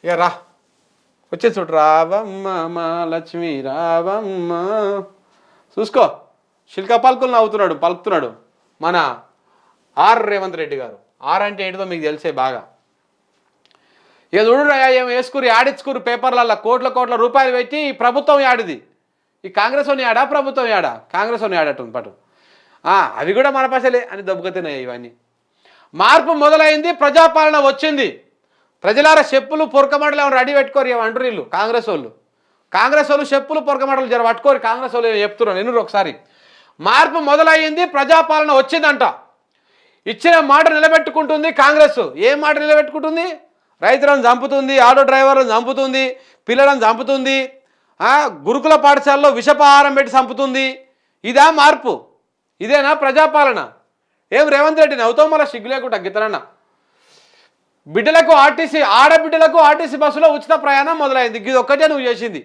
ఇక రా వచ్చే చూడు, రావమ్మ మా లక్ష్మి రావమ్మ. చూసుకో శిల్కా పలుకులు పలుకుతున్నాడు మన రేవంత్ రెడ్డి గారు. అంటే ఏంటిదో మీకు తెలిసే బాగా. ఇక చూడు ఏం వేసుకురు యాడిచ్చుకురు పేపర్లలో కోట్ల రూపాయలు పెట్టి ఈ ప్రభుత్వం యాడిది. ఈ కాంగ్రెస్ అని యాడా ప్రభుత్వం యాడా? కాంగ్రెస్ అని యాడటం పటు అవి కూడా మన పసలే అని దెబ్బతిన్నాయి ఇవన్నీ. మార్పు మొదలైంది, ప్రజాపాలన వచ్చింది. ప్రజలార చెప్పులు పొరకమటలు ఏమైనా రెడీ పెట్టుకోరు ఏమంటారు వీళ్ళు కాంగ్రెస్ వాళ్ళు చెప్పులు పొరకమటలు జర పట్టుకోరు. కాంగ్రెస్ వాళ్ళు చెప్తున్నారు నేను ఒకసారి. మార్పు మొదలయ్యింది, ప్రజాపాలన వచ్చిందంట. ఇచ్చిన మాట నిలబెట్టుకుంటుంది కాంగ్రెస్. ఏం మాట నిలబెట్టుకుంటుంది? రైతులను చంపుతుంది, ఆటో డ్రైవర్లను చంపుతుంది, పిల్లలను చంపుతుంది, గురుకుల పాఠశాలలో విషపాహారం పెట్టి చంపుతుంది. ఇదా మార్పు? ఇదేనా ప్రజాపాలన? ఏం రేవంత్ రెడ్డి నవ్వుతావు మళ్ళీ సిగ్గు లేకుండా గితనన్న. బిడ్డలకు ఆడబిడ్డలకు ఆర్టీసీ బస్సులో ఉచిత ప్రయాణం మొదలైంది. ఇది ఒక్కటే నువ్వు చేసింది.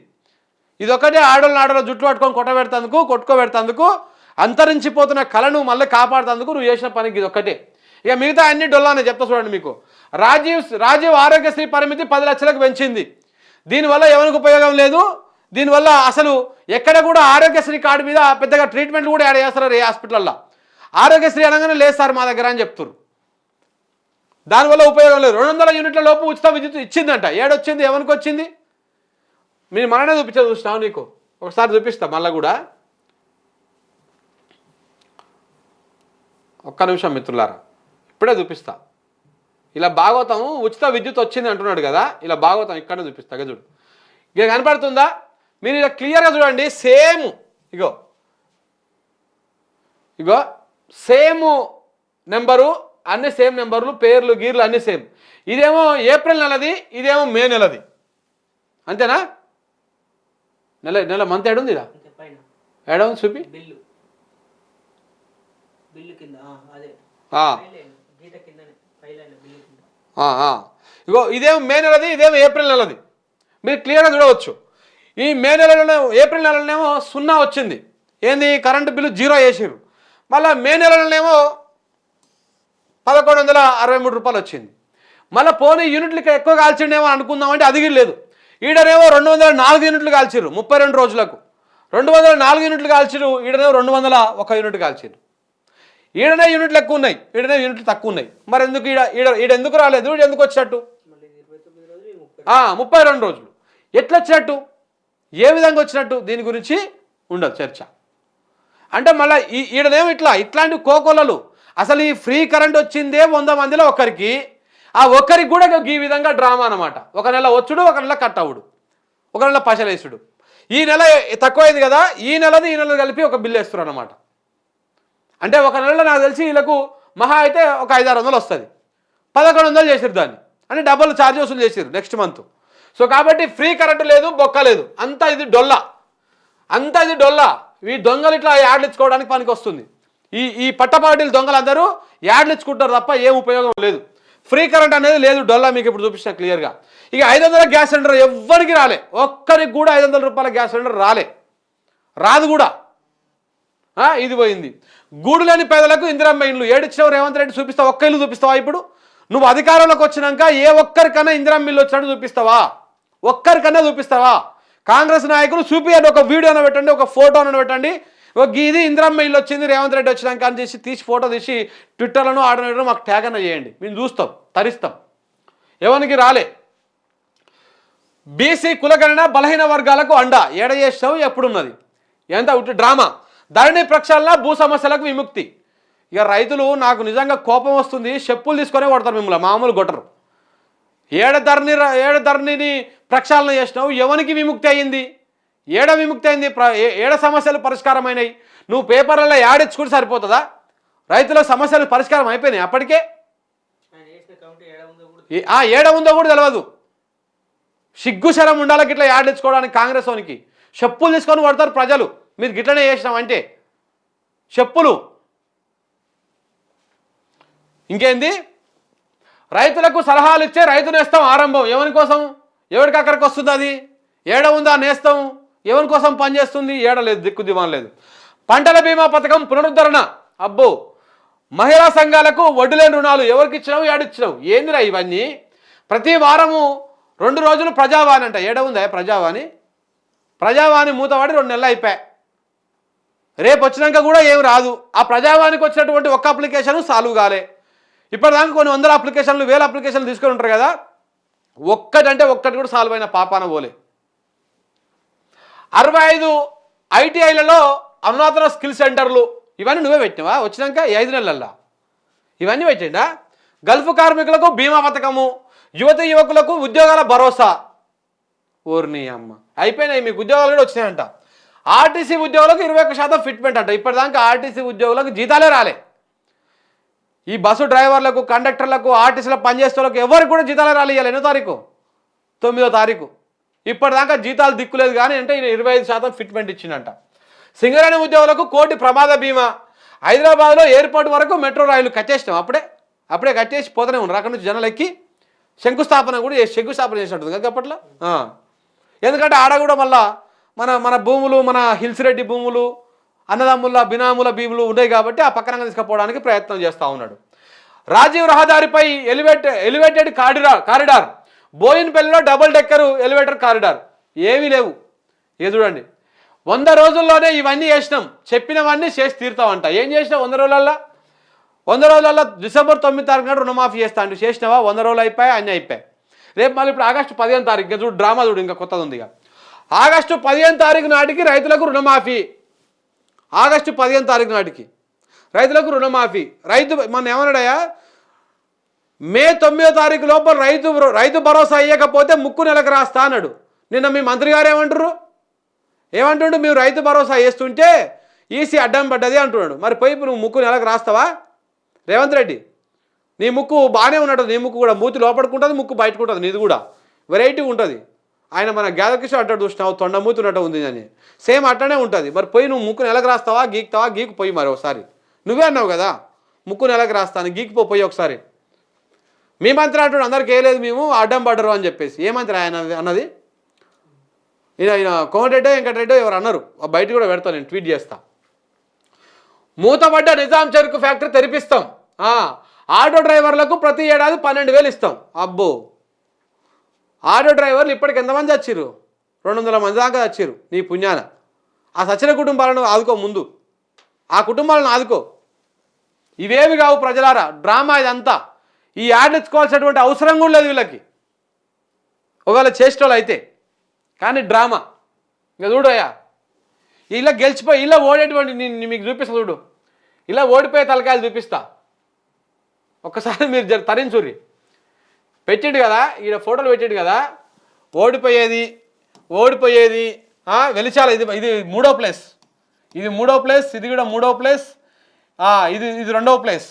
ఇదొక్కటే ఆడోళ్ళ జుట్లు పట్టుకొని కొట్టుకోబెడతందుకు అంతరించిపోతున్న కళను మళ్ళీ కాపాడుతందుకు నువ్వు చేసిన పనికి ఇది ఒక్కటే. ఇక మిగతా అన్ని డొల్లానే చెప్తా చూడండి మీకు. రాజీవ్ ఆరోగ్యశ్రీ పరిమితి 10 లక్షలకు పెంచింది. దీనివల్ల ఎవరికి ఉపయోగం లేదు. దీనివల్ల అసలు ఎక్కడ కూడా ఆరోగ్యశ్రీ కార్డు మీద పెద్దగా ట్రీట్మెంట్లు కూడా యాడ్ చేస్తారు. ఏ హాస్పిటల్లో ఆరోగ్యశ్రీ అనగానే లేదు సార్ మా దగ్గర అని చెప్తున్నారు. దానివల్ల ఉపయోగం లేదు. 200 యూనిట్ల లోపు ఉచిత విద్యుత్ ఇచ్చిందంట. ఏడొచ్చింది? ఎవరికి వచ్చింది? మీరు మననే చూసినావు నీకు ఒకసారి చూపిస్తా మళ్ళీ కూడా. ఒక్క నిమిషం మిత్రులారా, ఇప్పుడే చూపిస్తా. ఇలా భాగవతం ఉచిత విద్యుత్ వచ్చింది అంటున్నాడు కదా, ఇలా భాగవతం ఇక్కడనే చూపిస్తా. చూడు ఇక కనపడుతుందా? మీరు ఇలా క్లియర్గా చూడండి. సేమ్ ఇగో సేమ్ నెంబరు, అన్ని సేమ్ నెంబర్లు, పేర్లు గీర్లు అన్ని సేమ్. ఇదేమో ఏప్రిల్ నెలది, ఇదేమో మే నెలది. అంతేనా? నెల మంత్ ఏడుంది? ఏడుంది చూపి. ఇగో ఇదేమో మే నెలది, ఇదేమో ఏప్రిల్ నెలది. మీరు క్లియర్గా చూడవచ్చు. ఈ మే నెలలో ఏప్రిల్ నెలలోనేమో 0 వచ్చింది. ఏంది? కరెంటు బిల్లు 0 వేసారు. మళ్ళీ మే నెలలోనేమో 1163 రూపాయలు వచ్చింది. మళ్ళీ పోనీ యూనిట్లకి ఎక్కువ కాల్చిండేమో అనుకుందామంటే అది లేదు. ఈడనేమో 204 యూనిట్లు కాల్చిరు 32 రోజులకు. 204 యూనిట్లు కాల్చిరు. ఈడనేమో 201 యూనిట్ కాల్చిరు. ఈడనే యూనిట్లు ఎక్కువ ఉన్నాయి, ఈడనే యూనిట్లు తక్కువ ఉన్నాయి. మరి ఎందుకు ఈడ ఎందుకు రాలేదు? ఈడ ఎందుకు వచ్చినట్టు? 32 రోజులు ఎట్లా వచ్చినట్టు? ఏ విధంగా వచ్చినట్టు? దీని గురించి ఉండదు చర్చ. అంటే మళ్ళీ ఈడనేమో ఇట్లాంటి కోకొల్లలు. అసలు ఈ ఫ్రీ కరెంట్ వచ్చిందే 100 మందిలో ఒకరికి. ఆ ఒక్కరికి కూడా ఈ విధంగా డ్రామా అనమాట. ఒక నెల వచ్చుడు, ఒక నెల కట్ అవుడు, ఒక నెల పశలేసుడు. ఈ నెల తక్కువైంది కదా, ఈ నెల కలిపి ఒక బిల్లు వేస్తున్నారు అనమాట. అంటే ఒక నెలలో నాకు తెలిసి వీళ్ళకు మహా అయితే ఒక 500-600 వస్తుంది. 1100 చేసారు దాన్ని. అంటే డబ్బులు ఛార్జ్ వసూలు చేసారు నెక్స్ట్ మంత్. సో కాబట్టి ఫ్రీ కరెంటు లేదు, బొక్క లేదు. అంతా ఇది డొల్లా. ఈ దొంగలు ఇట్లా యాడ్లు ఇచ్చుకోవడానికి పనికి వస్తుంది. ఈ పట్టపాటీలు దొంగలందరూ యాడ్లు ఇచ్చుకుంటారు తప్ప ఏం ఉపయోగం లేదు. ఫ్రీ కరెంట్ అనేది లేదు, డొల్లా. మీకు ఇప్పుడు చూపించిన క్లియర్గా. ఇక 500 గ్యాస్ సిలిండర్ ఎవ్వరికి రాలే. ఒక్కరికి కూడా 500 రూపాయల గ్యాస్ సిలిండర్ రాదు కూడా. ఇది పోయింది. గూడు లేని పేదలకు ఇందిరమ్మ ఇండ్లు ఏడిచ్చినావు రేవంత్ రెడ్డి. చూపిస్తావా? ఒక్క ఇల్లు చూపిస్తావా? ఇప్పుడు నువ్వు అధికారంలోకి వచ్చినాక ఏ ఒక్కరికన్నా ఇందిరమ్మ ఇల్లు వచ్చినట్టు చూపిస్తావా? ఒక్కరికన్నా చూపిస్తావా? కాంగ్రెస్ నాయకులు చూపియండి. ఒక వీడియోను పెట్టండి, ఒక ఫోటోను పెట్టండి. ఇది ఇందిరమ్మ ఇల్లు వచ్చింది రేవంత్ రెడ్డి వచ్చినాక అని తీసి ఫోటో తీసి ట్విట్టర్లను ఆడనో మాకు ట్యాగ్ అన్న చేయండి. మేము చూస్తాం, తరిస్తాం. ఎవరికి రాలే. బీసీ కులగణన బలహీన వర్గాలకు అండ. ఏడ చేసినావు? ఎప్పుడున్నది? ఎంత ఉట్టి డ్రామా. ధరణి ప్రక్షాళన, భూ సమస్యలకు విముక్తి. ఇక రైతులు నాకు నిజంగా కోపం వస్తుంది. చెప్పులు తీసుకొని కొడతారు మిమ్మల్ని, మామూలు కొట్టరు. ఏడ ధరణిని ప్రక్షాళన చేసినావు? ఎవరికి విముక్తి అయ్యింది? ఏడ విముక్తి అయింది? ఏడ సమస్యలు పరిష్కారమైనవి? నువ్వు పేపర్లలో యాడిచ్చుకుంటే సరిపోతుందా? రైతుల సమస్యలు పరిష్కారం అయిపోయినాయి అప్పటికే. ఏడ ఉందో కూడా తెలియదు. సిగ్గుశరం ఉండాలి గిట్లా యాడిచ్చుకోవడానికి కాంగ్రెస్ వానికి. చెప్పులు తీసుకొని కొడతారు ప్రజలు. మీరు గిట్లనే చేసినామంటే చెప్పులు. ఇంకేంది? రైతులకు సలహాలు ఇచ్చే రైతు నేస్తం ఆరంభం. ఎవరి కోసం? ఎవరికి అక్కడికి వస్తుంది అది? ఏడ ఉందా నేస్తం? ఎవరి కోసం పనిచేస్తుంది? ఏడలేదు, దిక్కు దివాన్ లేదు. పంటల బీమా పథకం పునరుద్ధరణ. అబ్బో, మహిళా సంఘాలకు వడ్డీ లేని రుణాలు. ఎవరికి ఇచ్చినావు? ఏడిచ్చినావు? ఏందిరా ఇవన్నీ? ప్రతి వారము 2 రోజులు ప్రజావాణి అంట. ఏడ ఉందా ప్రజావాణి? ప్రజావాణి మూతపడి 2 నెలలు అయిపోయాయి. రేపు వచ్చినాక కూడా ఏం రాదు. ఆ ప్రజావానికి వచ్చినటువంటి ఒక్క అప్లికేషన్ సాల్వ్ కాలే. ఇప్పటిదాకా కొన్ని వందల అప్లికేషన్లు, 1000 అప్లికేషన్లు తీసుకొని ఉంటారు కదా, ఒక్కటి కూడా సాల్వ్ అయిన పాపాన పోలే. 65 ఐటీఐలలో అరుణాచల స్కిల్ సెంటర్లు, ఇవన్నీ నువ్వే పెట్టినావా వచ్చినాక ఈ 5 నెలల్లో? ఇవన్నీ పెట్టిండా? గల్ఫ్ కార్మికులకు బీమా పథకము, యువకులకు ఉద్యోగాల భరోసా. ఓర్ని అమ్మ, అయిపోయినాయి మీకు ఉద్యోగాలు కూడా వచ్చినాయంట. ఆర్టీసీ ఉద్యోగులకు 21% ఫిట్మెంట్ అంట. ఇప్పటిదాకా ఆర్టీసీ ఉద్యోగులకు జీతాలే రాలే. ఈ బస్సు డ్రైవర్లకు, కండక్టర్లకు, ఆర్టీసీలో పనిచేసే వాళ్ళకు ఎవరికి కూడా జీతాలే రాలి. ఇవాళ ఎన్నో తారీఖు? 9వ తారీఖు. ఇప్పటిదాకా జీతాలు దిక్కులేదు కానీ అంటే ఈయన 25% ఫిట్మెంట్ ఇచ్చిందంట. సింగరేణి ఉద్యోగులకు 1 కోటి ప్రమాద బీమా. హైదరాబాద్లో ఎయిర్పోర్ట్ వరకు మెట్రో రైలు కట్టేసినాం. అప్పుడే కట్టేసి పోతూనే ఉన్నారు. అక్కడ నుంచి జనాలు ఎక్కి శంకుస్థాపన చేసినట్టుంది కదా అప్పట్లో. ఎందుకంటే ఆడ కూడా మళ్ళా మన భూములు, మన హిల్స్ రెడ్డి భూములు, అన్నదమ్ముల బినాముల భూములు ఉన్నాయి కాబట్టి ఆ పక్కన తీసుకుపోవడానికి ప్రయత్నం చేస్తూ ఉన్నాడు. రాజీవ్ రహదారిపై ఎలివేటెడ్ కారిడార్. బోయిన్పల్లిలో డబుల్ డెక్కర్ ఎలివేటర్ కారిడార్. ఏమీ లేవు. చూడండి, 100 రోజుల్లోనే ఇవన్నీ చేసినాం, చెప్పినవన్నీ చేసి తీరుతామంట. ఏం చేసినావు 100 రోజులల్లో? 100 రోజులలో డిసెంబర్ 9వ తారీఖు నాడు రుణమాఫీ చేస్తా అంటే చేసినావా? 100 రోజులు అయిపోయాయి, అన్నీ అయిపోయాయి. రేపు మళ్ళీ ఇప్పుడు ఆగస్టు 15వ తారీఖు చూడు, డ్రామా చూడు, ఇంకా కొత్తది ఉంది. ఆగస్టు 15వ తారీఖు నాటికి రైతులకు రుణమాఫీ. ఆగస్టు 15వ తారీఖు నాటికి రైతులకు రుణమాఫీ. మన ఏమన్నాడయా, మే 9వ తారీఖు లోపల రైతు భరోసా అయ్యకపోతే ముక్కు నెలకు రాస్తా అన్నాడు. నిన్న మీ మంత్రి గారు ఏమంటుండు? మీరు రైతు భరోసా వేస్తుంటే ఈసీ అడ్డం పడ్డది అంటున్నాడు. మరి పోయి నువ్వు ముక్కు నెలకు రాస్తావా? రేవంత్ రెడ్డి, నీ ముక్కు బాగానే ఉన్నట్టు. నీ ముక్కు కూడా మూతి లోపడుకుంటుంది, ముక్కు బయటకుంటుంది. నీది కూడా వెరైటీ ఉంటుంది. ఆయన మన గ్యాదకిషోర్ అంటాడు, చూసినావు తొండ మూతి ఉన్నట్టు ఉంది అని. సేమ్ అట్టనే ఉంటుంది. మరి పోయి నువ్వు ముక్కు నెలకు రాస్తావా? గీకు పోయి మరి ఒకసారి. నువ్వే అన్నావు కదా ముక్కు నెలకు రాస్తాను, పోయి ఒకసారి. మీ మంత్రి అంటాడు అందరికి వేయలేదు మేము, అడ్డం పడ్డరు అని చెప్పేసి. ఏ మంత్రి ఆయన అన్నది? ఈయన కోమటిరెడ్డో వెంకటరెడ్డో ఎవరు అన్నారు, బయట కూడా పెడతాను, నేను ట్వీట్ చేస్తా. మూతపడ్డ నిజాం చెరుకు ఫ్యాక్టరీ తెరిపిస్తాం. ఆటో డ్రైవర్లకు ప్రతి ఏడాది 12,000 ఇస్తాం. అబ్బో, ఆటో డ్రైవర్లు ఇప్పటికి ఎంతమంది చచ్చిర్రు? 200 మంది దాకా చచ్చిర్రు నీ పుణ్యాన. ఆ సచిన కుటుంబాలను ఆదుకో, ముందు ఆ కుటుంబాలను ఆదుకో. ఇవేవి కావు ప్రజలారా, డ్రామా ఇదంతా. ఈ యాడ్ ఇచ్చుకోవాల్సినటువంటి అవసరం కూడా లేదు వీళ్ళకి, ఒకవేళ చేసేటోళ్ళు అయితే. కానీ డ్రామా. ఇంకా చూడయా, ఇలా గెలిచిపోయి ఇలా ఓడేటువంటి మీకు చూపిస్తా చూడు, ఇలా ఓడిపోయే తలకాయలు చూపిస్తా. ఒక్కసారి మీరు తరించుర్రి. పెట్టిండు కదా ఈడ ఫోటోలు పెట్టిండు కదా, ఓడిపోయేది వెలిచాల. ఇది 3వ ప్లేస్, ఇది 3వ ప్లేస్, ఇది కూడా 3వ ప్లేస్, ఇది 2వ ప్లేస్.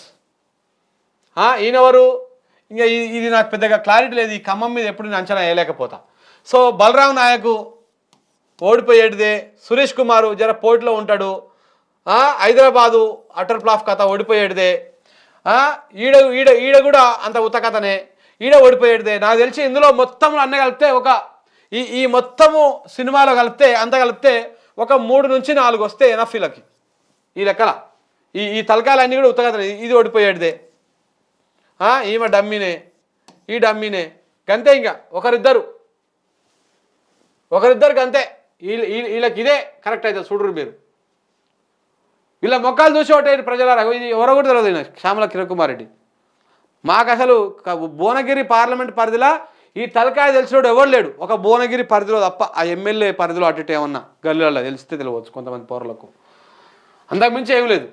ఈయనెవరు? ఇంకా ఇది నాకు పెద్దగా క్లారిటీ లేదు. ఈ ఖమ్మం మీద ఎప్పుడు నేను అంచనా వేయలేకపోతా. సో బలరాం నాయకు ఓడిపోయేటిదే. సురేష్ కుమారు జర పోటీలో ఉంటాడు. హైదరాబాదు అటర్ ఫ్లాప్ కథ ఓడిపోయేటిదే. ఈడ కూడా అంత ఉత్త కథనే, ఈడ ఓడిపోయేటిదే. నాకు తెలిసి ఇందులో మొత్తం అన్నీ కలిపితే ఈ మొత్తము సినిమాలో కలిపితే ఒక 3 నుంచి 4 వస్తే ఎనఫ్ వీళ్ళకి. ఈ లెక్కల ఈ తలకాయలన్నీ కూడా ఉత్త కథనే. ఇది ఓడిపోయేటిదే. ఈమె డమ్మీనే, ఈ డమ్మీనే, గంతే. ఇంకా ఒకరిద్దరికి అంతే. వీళ్ళకి ఇదే కరెక్ట్ అవుతుంది. చూడరు మీరు, వీళ్ళ మొక్కలు చూసి ఒకటి ప్రజలారా. ఇది ఎవరో కూడా తెలియదు, శ్యామల కిరణ్ కుమార్ రెడ్డి. మాకు అసలు భువనగిరి పార్లమెంట్ పరిధిలో ఈ తలకాయ తెలిసినోడు ఎవరు లేడు, ఒక భువనగిరి పరిధిలో తప్ప. ఆ ఎమ్మెల్యే పరిధిలో అటు ఏమన్నా గల్లీలలో తెలిస్తే తెలియవచ్చు కొంతమంది పౌరులకు, అంతకుమించి ఏమీ లేదు.